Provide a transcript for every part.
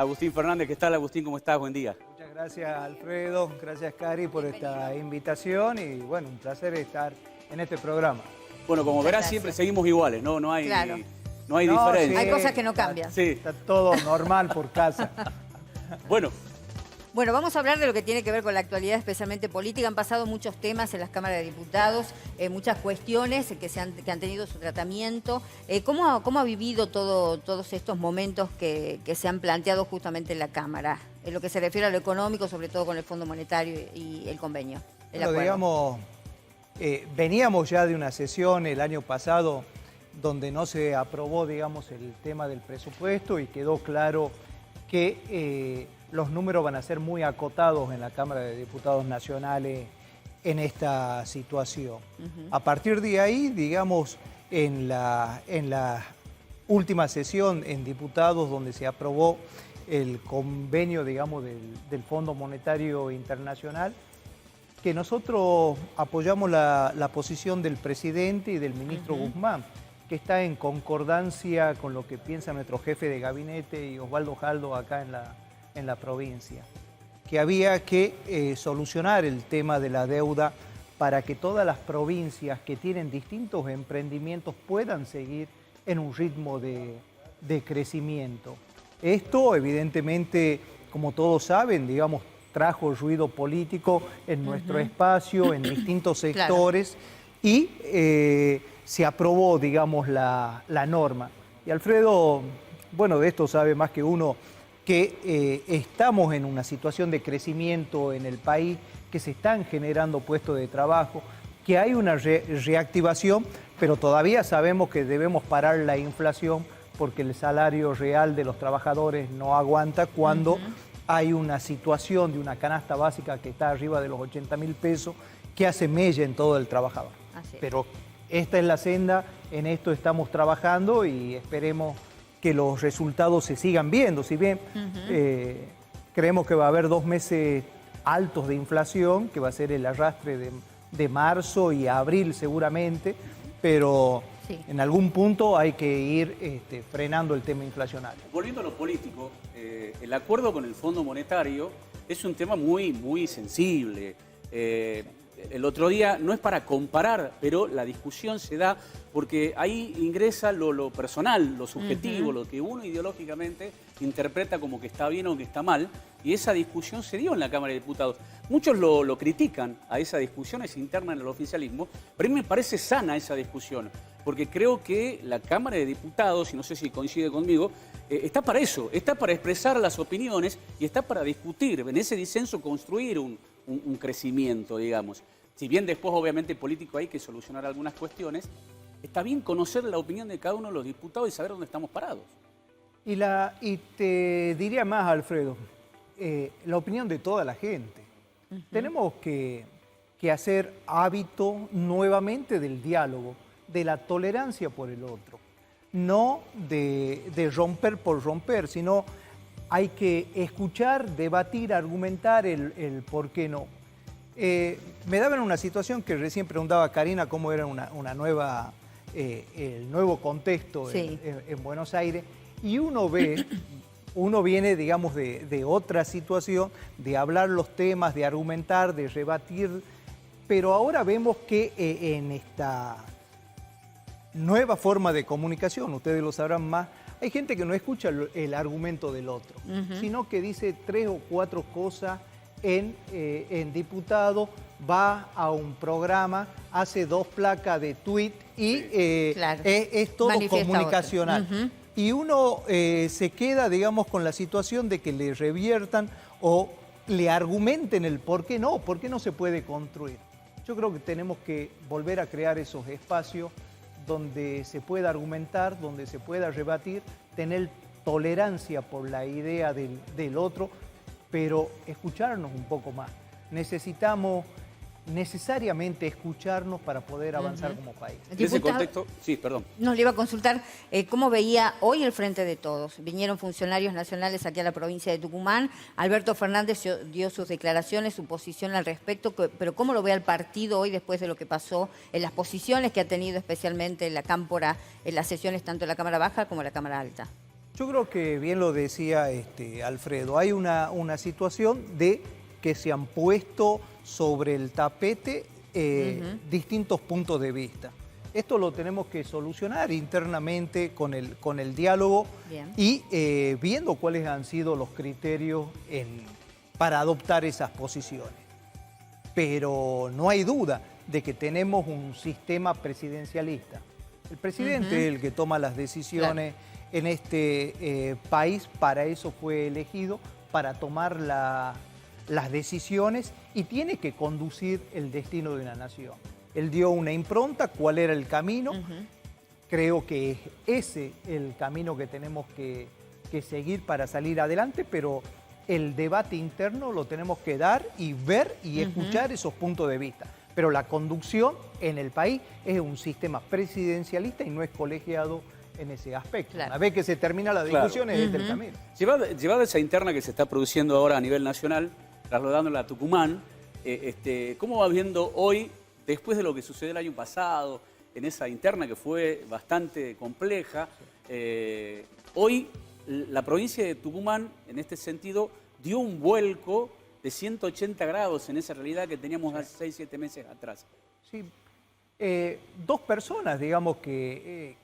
Agustín Fernández. ¿Qué tal, Agustín? ¿Cómo estás? Buen día. Muchas gracias, Alfredo. Gracias, Cari, por esta invitación y bueno, un placer estar en este programa. Bueno, como verás, siempre seguimos iguales, ¿no? No hay diferencia. Hay cosas que no cambian. Sí. Está todo normal por casa. Bueno, Vamos a hablar de lo que tiene que ver con la actualidad, especialmente política. Han pasado muchos temas en las cámaras de diputados, muchas cuestiones que han tenido su tratamiento. ¿Cómo ha vivido todos estos momentos que se han planteado justamente en la Cámara? En lo que se refiere a lo económico, sobre todo con el Fondo Monetario y el convenio. Digamos, veníamos ya de una sesión el año pasado donde no se aprobó, digamos, el tema del presupuesto y quedó claro que los números van a ser muy acotados en la Cámara de Diputados Nacionales en esta situación. A partir de ahí, digamos, en la última sesión en diputados donde se aprobó el convenio, digamos, del Fondo Monetario Internacional, que nosotros apoyamos la posición del presidente y del ministro Guzmán, que está en concordancia con lo que piensa nuestro jefe de gabinete y Osvaldo Jaldo acá en la provincia, que había que solucionar el tema de la deuda para que todas las provincias que tienen distintos emprendimientos puedan seguir en un ritmo de crecimiento. Esto, evidentemente, como todos saben, digamos, trajo ruido político en nuestro espacio, en distintos sectores, y se aprobó, digamos, la norma. Y Alfredo, bueno, de esto sabe más que uno, que estamos en una situación de crecimiento en el país, que se están generando puestos de trabajo, que hay una reactivación, pero todavía sabemos que debemos parar la inflación porque el salario real de los trabajadores no aguanta cuando hay una situación de una canasta básica que está arriba de los 80.000 pesos que hace mella en todo el trabajador. Pero esta es la senda, en esto estamos trabajando y esperemos que los resultados se sigan viendo. Si bien creemos que va a haber 2 meses altos de inflación, que va a ser el arrastre de marzo y abril seguramente, pero en algún punto hay que ir frenando el tema inflacionario. volviendo a lo político, el acuerdo con el Fondo Monetario es un tema muy sensible. El otro día, no es para comparar, pero la discusión se da porque ahí ingresa lo personal, lo subjetivo, lo que uno ideológicamente interpreta como que está bien o que está mal, y esa discusión se dio en la Cámara de Diputados. Muchos lo critican a esa discusión, es interna en el oficialismo, pero a mí me parece sana esa discusión, porque creo que la Cámara de Diputados, y no sé si coincide conmigo, está para eso, está para expresar las opiniones y está para discutir, en ese disenso construir un crecimiento, digamos. Si bien después, obviamente, político hay que solucionar algunas cuestiones, está bien conocer la opinión de cada uno de los diputados y saber dónde estamos parados. Y te diría más, Alfredo, la opinión de toda la gente. Tenemos que hacer hábito nuevamente del diálogo, de la tolerancia por el otro, no de romper por romper, sino hay que escuchar, debatir, argumentar el por qué no. Me daba en una situación que recién preguntaba Karina cómo era el nuevo contexto en Buenos Aires, y uno viene, digamos, de otra situación, de hablar los temas, de argumentar, de rebatir, pero ahora vemos que en esta nueva forma de comunicación, ustedes lo sabrán más, hay gente que no escucha el argumento del otro, sino que dice 3 o 4 cosas en diputado, va a un programa, hace 2 placas de tweet y es todo comunicacional. Y uno se queda, digamos, con la situación de que le reviertan o le argumenten el por qué no se puede construir. Yo creo que tenemos que volver a crear esos espacios donde se pueda argumentar, donde se pueda rebatir, tener tolerancia por la idea del otro, pero escucharnos un poco más. Necesitamos necesariamente escucharnos para poder avanzar como país. En ese contexto, sí, perdón. Nos le iba a consultar cómo veía hoy el Frente de Todos. Vinieron funcionarios nacionales aquí a la provincia de Tucumán. Alberto Fernández dio sus declaraciones, su posición al respecto, pero ¿cómo lo ve al partido hoy después de lo que pasó en las posiciones que ha tenido especialmente la Cámpora en las sesiones tanto de la Cámara Baja como de la Cámara Alta? Yo creo que bien lo decía Alfredo, hay una situación de que se han puesto sobre el tapete distintos puntos de vista. Esto lo tenemos que solucionar internamente con el diálogo. Bien. Y viendo cuáles han sido los criterios para adoptar esas posiciones. Pero no hay duda de que tenemos un sistema presidencialista. El presidente es el que toma las decisiones en este país, para eso fue elegido, para tomar las decisiones y tiene que conducir el destino de una nación. Él dio una impronta, cuál era el camino. Creo que es ese el camino que tenemos que seguir para salir adelante, pero el debate interno lo tenemos que dar y ver y escuchar esos puntos de vista. Pero la conducción en el país es un sistema presidencialista y no es colegiado en ese aspecto. Claro. Una vez que se termina la discusión, es este el camino. Llevada esa interna que se está produciendo ahora a nivel nacional, trasladándola a Tucumán, ¿cómo va viendo hoy, después de lo que sucedió el año pasado, en esa interna que fue bastante compleja, hoy la provincia de Tucumán, en este sentido, dio un vuelco de 180 grados en esa realidad que teníamos hace 6, 7 meses atrás? Sí, dos personas, digamos, que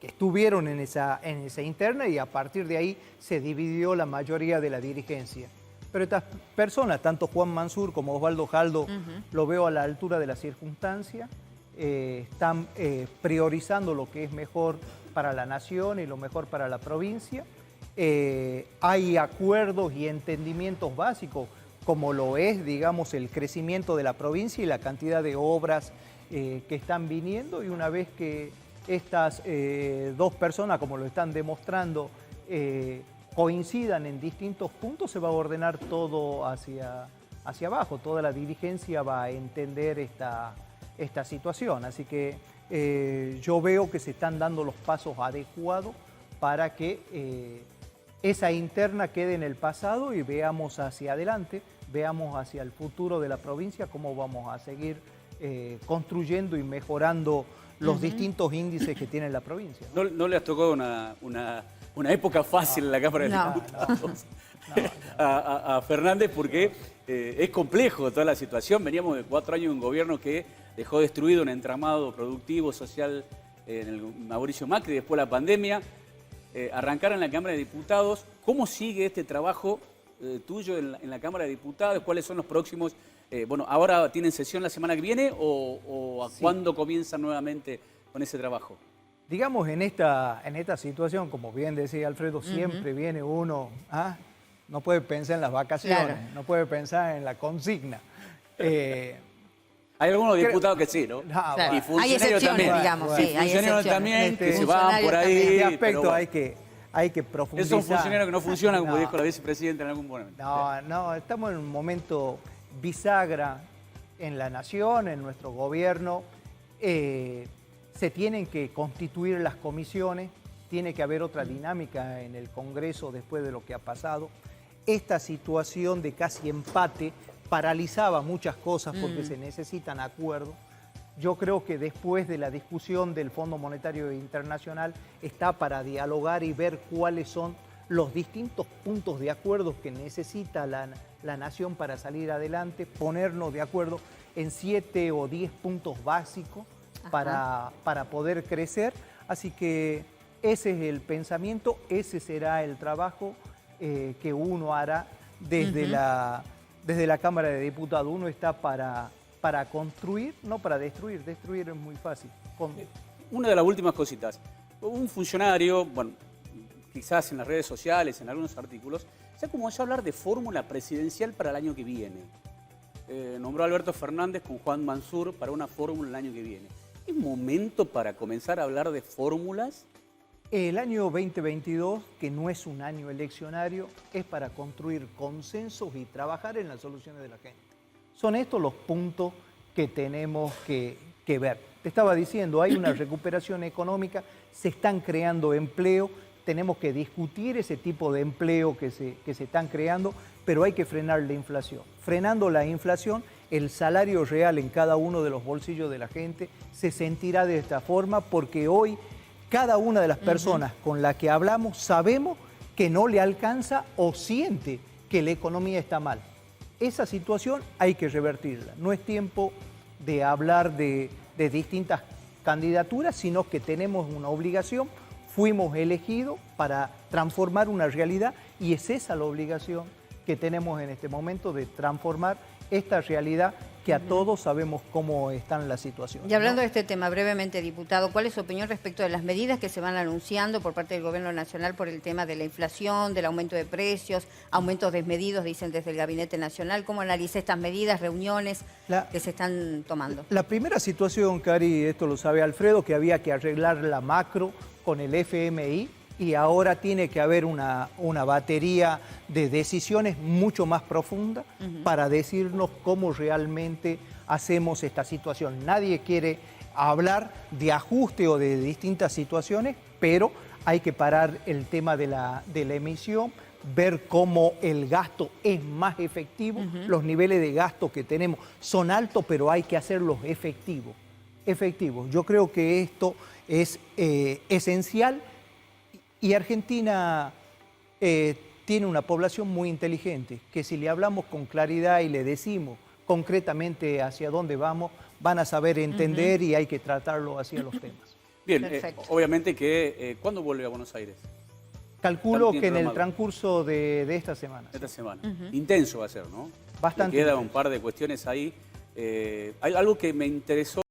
estuvieron en esa interna y a partir de ahí se dividió la mayoría de la dirigencia. Pero estas personas, tanto Juan Mansur como Osvaldo Jaldo, lo veo a la altura de la circunstancia, están priorizando lo que es mejor para la nación y lo mejor para la provincia. Hay acuerdos y entendimientos básicos, como lo es, digamos, el crecimiento de la provincia y la cantidad de obras que están viniendo, y una vez que estas dos personas, como lo están demostrando, coincidan en distintos puntos, se va a ordenar todo hacia abajo, toda la dirigencia va a entender esta situación, así que yo veo que se están dando los pasos adecuados para que esa interna quede en el pasado y veamos hacia adelante, veamos hacia el futuro de la provincia, cómo vamos a seguir construyendo y mejorando los distintos índices que tiene la provincia. ¿No le has tocado una época fácil en la Cámara de Diputados a Fernández? Porque es complejo toda la situación. Veníamos de 4 años de un gobierno que dejó destruido un entramado productivo, social en el Mauricio Macri, después la pandemia. Arrancar en la Cámara de Diputados. ¿Cómo sigue este trabajo tuyo en la Cámara de Diputados? ¿Cuáles son los próximos? Bueno, ¿ahora tienen sesión la semana que viene o a cuándo comienzan nuevamente con ese trabajo? Digamos, en esta situación, como bien decía Alfredo, siempre viene uno, no puede pensar en las vacaciones, no puede pensar en la consigna. Hay algunos diputados que sí, ¿no? Claro. Y funcionarios también. Digamos, y sí, hay funcionarios también que se van por ahí. En este aspecto bueno, hay que profundizar. Esos funcionarios que no funcionan, como dijo la vicepresidenta en algún momento. No, estamos en un momento bisagra en la nación, en nuestro gobierno. Se tienen que constituir las comisiones, tiene que haber otra dinámica en el Congreso después de lo que ha pasado. Esta situación de casi empate paralizaba muchas cosas porque se necesitan acuerdos. Yo creo que después de la discusión del Fondo Monetario Internacional está para dialogar y ver cuáles son los distintos puntos de acuerdo que necesita la nación para salir adelante, ponernos de acuerdo en 7 o 10 puntos básicos para poder crecer. Así que ese es el pensamiento, ese será el trabajo que uno hará desde la Cámara de Diputados. Uno está para construir, no para destruir. Destruir es muy fácil. Una de las últimas cositas. Un funcionario, bueno, quizás en las redes sociales, en algunos artículos, ya comenzó a hablar de fórmula presidencial para el año que viene. Nombró a Alberto Fernández con Juan Mansur para una fórmula el año que viene. ¿Es momento para comenzar a hablar de fórmulas? El año 2022, que no es un año eleccionario, es para construir consensos y trabajar en las soluciones de la gente. Son estos los puntos que tenemos que ver. Te estaba diciendo, hay una recuperación económica, se están creando empleo, tenemos que discutir ese tipo de empleo que se están creando, pero hay que frenar la inflación. Frenando la inflación, el salario real en cada uno de los bolsillos de la gente se sentirá de esta forma, porque hoy cada una de las personas con la que hablamos sabemos que no le alcanza o siente que la economía está mal. Esa situación hay que revertirla. No es tiempo de hablar de distintas candidaturas, sino que tenemos una obligación. Fuimos elegidos para transformar una realidad y es esa la obligación que tenemos en este momento, de transformar esta realidad que a todos sabemos cómo están las situaciones. Y hablando de este tema, brevemente, diputado, ¿cuál es su opinión respecto de las medidas que se van anunciando por parte del Gobierno Nacional por el tema de la inflación, del aumento de precios, aumentos desmedidos, dicen desde el Gabinete Nacional? ¿Cómo analiza estas medidas, reuniones que se están tomando? La primera situación, Cari, esto lo sabe Alfredo, que había que arreglar la macro con el FMI, y ahora tiene que haber una batería de decisiones mucho más profunda para decirnos cómo realmente hacemos esta situación. Nadie quiere hablar de ajuste o de distintas situaciones, pero hay que parar el tema de la emisión, ver cómo el gasto es más efectivo. Los niveles de gasto que tenemos son altos, pero hay que hacerlos efectivos. Yo creo que esto es esencial. Y Argentina tiene una población muy inteligente, que si le hablamos con claridad y le decimos concretamente hacia dónde vamos, van a saber entender y hay que tratarlo hacia los temas. Bien, obviamente que, ¿cuándo vuelve a Buenos Aires? Calculo que en el transcurso de esta semana. Esta semana. Intenso va a ser, ¿no? Bastante. Queda un par de cuestiones ahí. Hay algo que me interesó.